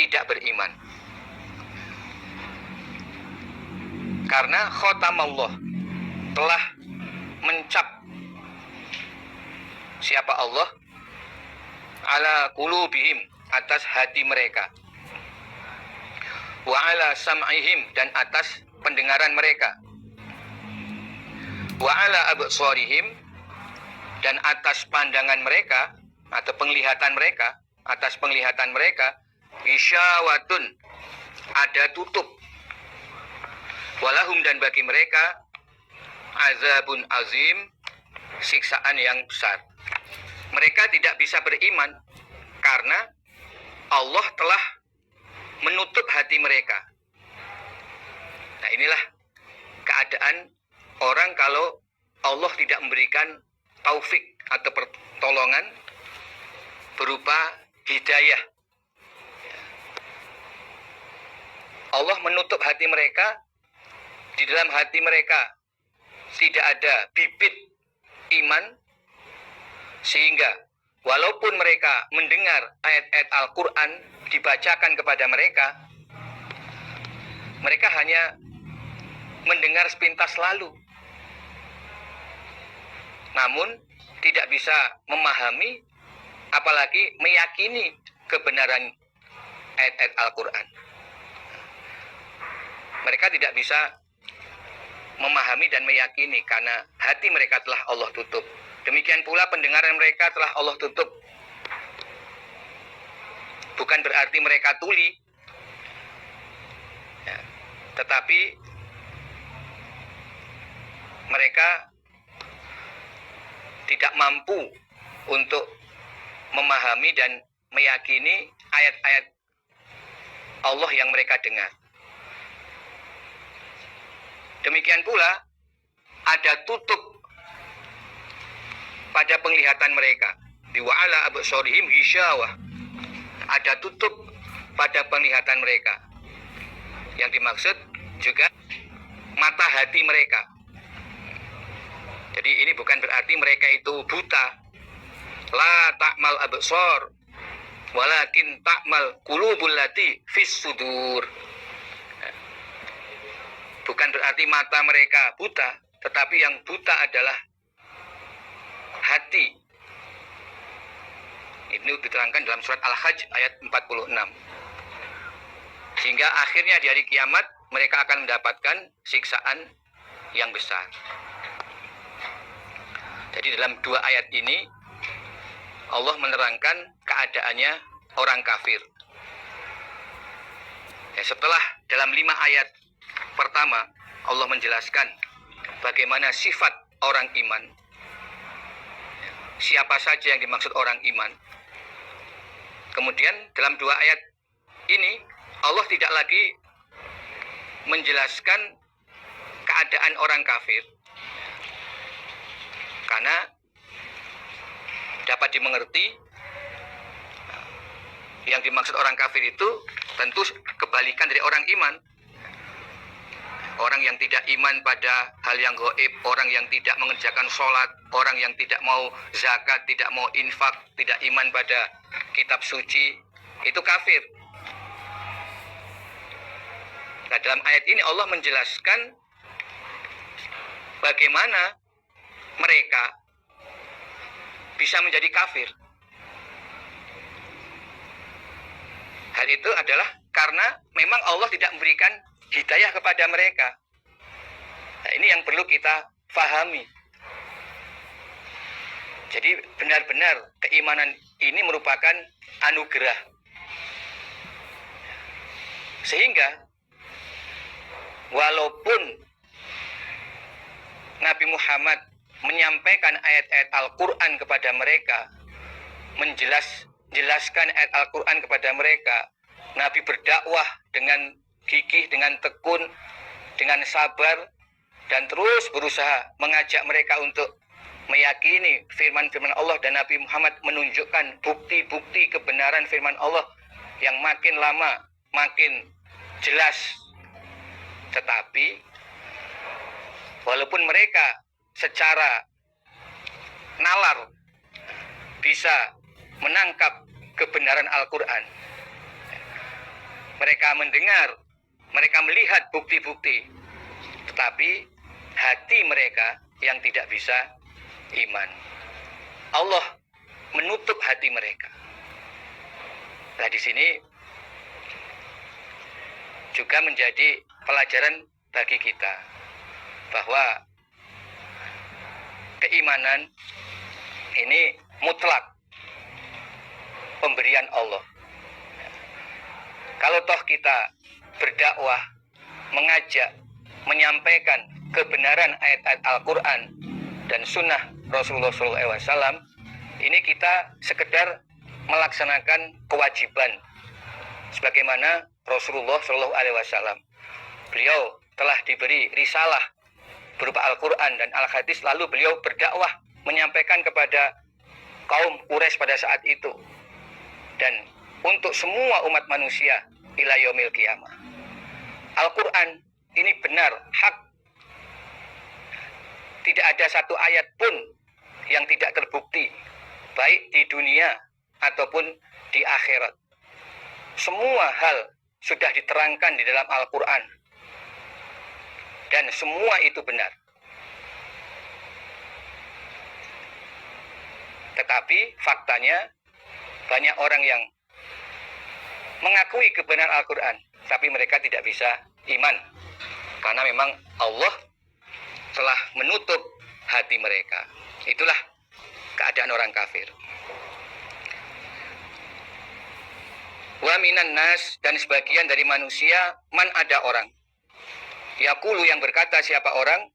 tidak beriman. Karena khotamallah, telah mencap siapa Allah ala qulubihim, atas hati mereka, wa ala sam'ihim, dan atas pendengaran mereka, wa ala absarihim, dan atas pandangan mereka atau penglihatan mereka, atas penglihatan mereka, isyawatun, ada tutup, walahum, dan bagi mereka azabun azim, siksaan yang besar. Mereka tidak bisa beriman karena Allah telah menutup hati mereka. Nah, inilah keadaan orang kalau Allah tidak memberikan taufik atau pertolongan berupa hidayah. Allah menutup hati mereka. Di dalam hati mereka tidak ada bibit iman, sehingga walaupun mereka mendengar ayat-ayat Al-Quran dibacakan kepada mereka, mereka hanya mendengar sepintas lalu, namun tidak bisa memahami, apalagi meyakini kebenaran ayat-ayat Al-Quran. Mereka tidak bisa memahami dan meyakini karena hati mereka telah Allah tutup. Demikian pula pendengaran mereka telah Allah tutup. Bukan berarti mereka tuli, ya, tetapi mereka tidak mampu untuk memahami dan meyakini ayat-ayat Allah yang mereka dengar. Demikian pula ada tutup pada penglihatan mereka. Di wa'ala absarihim hisyawah, ada tutup pada penglihatan mereka. Yang dimaksud juga mata hati mereka. Jadi ini bukan berarti mereka itu buta. La ta'mal absar walakin ta'mal qulubul lati fis sudur. Bukan berarti mata mereka buta, tetapi yang buta adalah hati. Ini diterangkan dalam surat Al-Hajj ayat 46. Sehingga akhirnya di hari kiamat mereka akan mendapatkan siksaan yang besar. Jadi dalam dua ayat ini Allah menerangkan keadaannya orang kafir. Ya, setelah dalam 5 ayat pertama Allah menjelaskan bagaimana sifat orang iman, siapa saja yang dimaksud orang iman. Kemudian dalam 2 ayat ini Allah tidak lagi menjelaskan keadaan orang kafir, karena dapat dimengerti yang dimaksud orang kafir itu tentu kebalikan dari orang iman. Orang yang tidak iman pada hal yang gaib, orang yang tidak mengerjakan sholat, orang yang tidak mau zakat, tidak mau infak, tidak iman pada kitab suci, itu kafir. Nah, dalam ayat ini Allah menjelaskan bagaimana mereka bisa menjadi kafir. Hal itu adalah karena memang Allah tidak memberikan hidayah kepada mereka. Nah, ini yang perlu kita fahami. Jadi benar-benar keimanan ini merupakan anugerah. Sehingga walaupun Nabi Muhammad menyampaikan ayat-ayat Al-Quran kepada mereka, menjelaskan ayat Al-Quran kepada mereka, Nabi berdakwah dengan gigih, dengan tekun, dengan sabar, dan terus berusaha mengajak mereka untuk meyakini firman-firman Allah, dan Nabi Muhammad menunjukkan bukti-bukti kebenaran firman Allah yang makin lama makin jelas. Tetapi walaupun mereka secara nalar bisa menangkap kebenaran Al-Quran, mereka mendengar, mereka melihat bukti-bukti, tetapi hati mereka yang tidak bisa iman. Allah menutup hati mereka. Nah, di sini juga menjadi pelajaran bagi kita bahwa keimanan ini mutlak pemberian Allah. Kalau toh kita berdakwah, mengajak, menyampaikan kebenaran ayat-ayat Al-Quran dan sunnah Rasulullah SAW, ini kita sekedar melaksanakan kewajiban sebagaimana Rasulullah SAW. Beliau telah diberi risalah berupa Al-Quran dan Al-Hadis, lalu beliau berdakwah menyampaikan kepada kaum Quraisy pada saat itu dan untuk semua umat manusia ila yaumil qiyamah. Al-Quran ini benar, hak. Tidak ada satu ayat pun yang tidak terbukti, baik di dunia ataupun di akhirat. Semua hal sudah diterangkan di dalam Al-Quran. Dan semua itu benar. Tetapi faktanya banyak orang yang mengakui kebenaran Al-Quran, tapi mereka tidak bisa iman. Karena memang Allah telah menutup hati mereka. Itulah keadaan orang kafir. Wa minan nas, dan sebagian dari manusia, man, ada orang. Yaqulu, yang berkata, siapa orang?